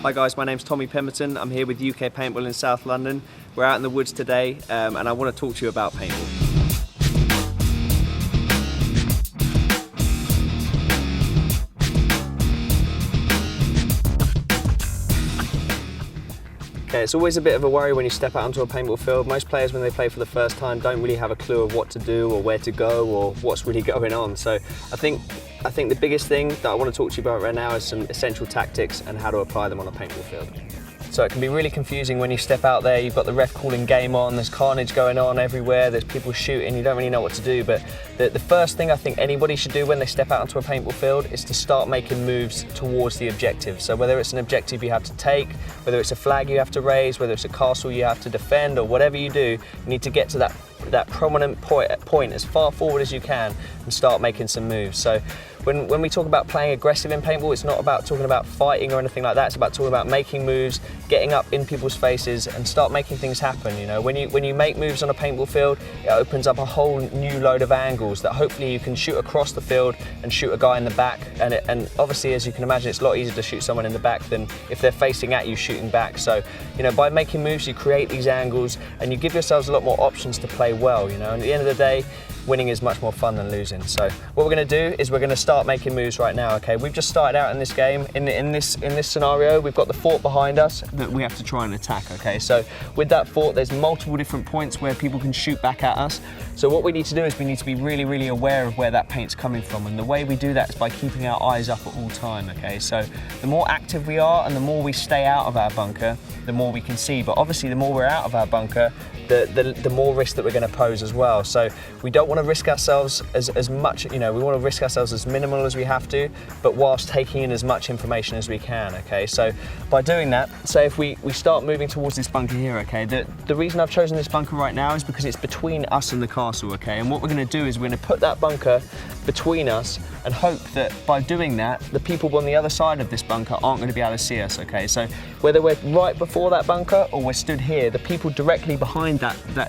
Hi guys, my name's Tommy Pemberton. I'm here with UK Paintball in South London. We're out in the woods today and I want to talk to you about paintball. Okay, it's always a bit of a worry when you step out onto a paintball field. Most players, when they play for the first time, don't really have a clue of what to do or where to go or what's really going on. So I think the biggest thing that I want to talk to you about right now is some essential tactics and how to apply them on a paintball field. So it can be really confusing when you step out there, you've got the ref calling game on, there's carnage going on everywhere, there's people shooting, you don't really know what to do. But the first thing I think anybody should do when they step out onto a paintball field is to start making moves towards the objective. So whether it's an objective you have to take, whether it's a flag you have to raise, whether it's a castle you have to defend, or whatever you do, you need to get to that prominent point as far forward as you can and start making some moves. So when we talk about playing aggressive in paintball, it's not about talking about fighting or anything like that. It's about talking about making moves, getting up in people's faces and start making things happen. You know, when you make moves on a paintball field, it opens up a whole new load of angles that hopefully you can shoot across the field and shoot a guy in the back. And obviously, as you can imagine, it's a lot easier to shoot someone in the back than if they're facing at you shooting back. So, you know, by making moves, you create these angles and you give yourselves a lot more options to play well, you know, and at the end of the day, winning is much more fun than losing. So what we're going to do is we're going to start making moves right now. Okay, we've just started out in this game. In this scenario, we've got the fort behind us that we have to try and attack. Okay, so with that fort, there's multiple different points where people can shoot back at us. So what we need to do is we need to be really, really aware of where that paint's coming from, and the way we do that is by keeping our eyes up at all time. Okay, so the more active we are and the more we stay out of our bunker, the more we can see. But obviously, the more we're out of our bunker, the more risk that we're going to pose as well. So we don't want to risk ourselves as much, you know, we want to risk ourselves as minimal as we have to, but whilst taking in as much information as we can, okay? So by doing that, say if we start moving towards this bunker here, okay, the reason I've chosen this bunker right now is because it's between us and the castle, okay? And what we're going to do is we're going to put that bunker between us and hope that by doing that, the people on the other side of this bunker aren't going to be able to see us, okay? So whether we're right before that bunker or we're stood here, the people directly behind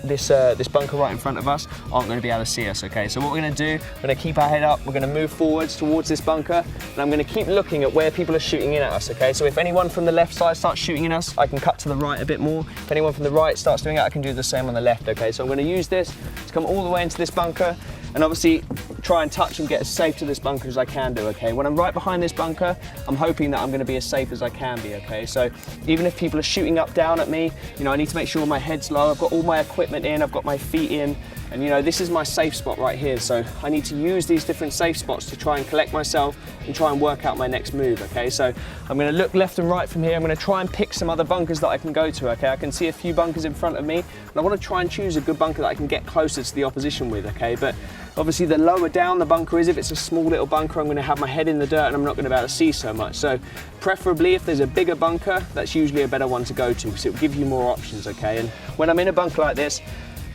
this bunker right in front of us aren't going to be able to see us, okay? So what we're going to do, we're going to keep our head up, we're going to move forwards towards this bunker, and I'm going to keep looking at where people are shooting in at us, okay? So if anyone from the left side starts shooting in us, I can cut to the right a bit more. If anyone from the right starts doing it, I can do the same on the left, okay? So I'm going to use this to come all the way into this bunker, and obviously try and touch and get as safe to this bunker as I can do, okay? When I'm right behind this bunker, I'm hoping that I'm going to be as safe as I can be, okay? So even if people are shooting up down at me, you know, I need to make sure my head's low, I've got all my equipment in, I've got my feet in, and you know, this is my safe spot right here. So I need to use these different safe spots to try and collect myself and try and work out my next move, okay? So I'm going to look left and right from here. I'm going to try and pick some other bunkers that I can go to, okay? I can see a few bunkers in front of me, and I want to try and choose a good bunker that I can get closer to the opposition with, okay? But obviously the lower down the bunker is, if it's a small little bunker, I'm going to have my head in the dirt and I'm not going to be able to see so much. So preferably if there's a bigger bunker, that's usually a better one to go to because it will give you more options, okay? And when I'm in a bunker like this,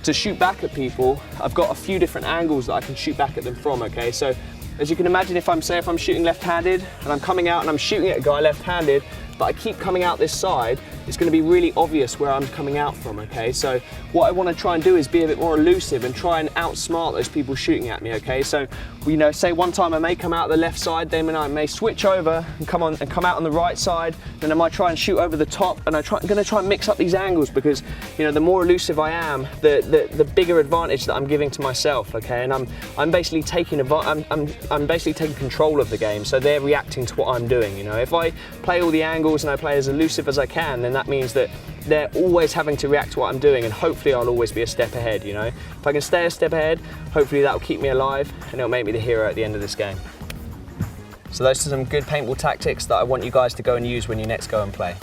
to shoot back at people, I've got a few different angles that I can shoot back at them from, okay? So as you can imagine, if I'm shooting left-handed and I'm coming out and I'm shooting at a guy left-handed, but I keep coming out this side, it's going to be really obvious where I'm coming out from, okay? So what I want to try and do is be a bit more elusive and try and outsmart those people shooting at me, okay? So, you know, say one time I may come out the left side, then I may switch over and come out on the right side, then I might try and shoot over the top, and I'm going to try and mix up these angles because, you know, the more elusive I am, the bigger advantage that I'm giving to myself, okay? And I'm basically taking control of the game, so they're reacting to what I'm doing, you know? If I play all the angles and I play as elusive as I can, then that means that they're always having to react to what I'm doing, and hopefully I'll always be a step ahead, you know? If I can stay a step ahead, hopefully that'll keep me alive and it'll make me the hero at the end of this game. So those are some good paintball tactics that I want you guys to go and use when you next go and play.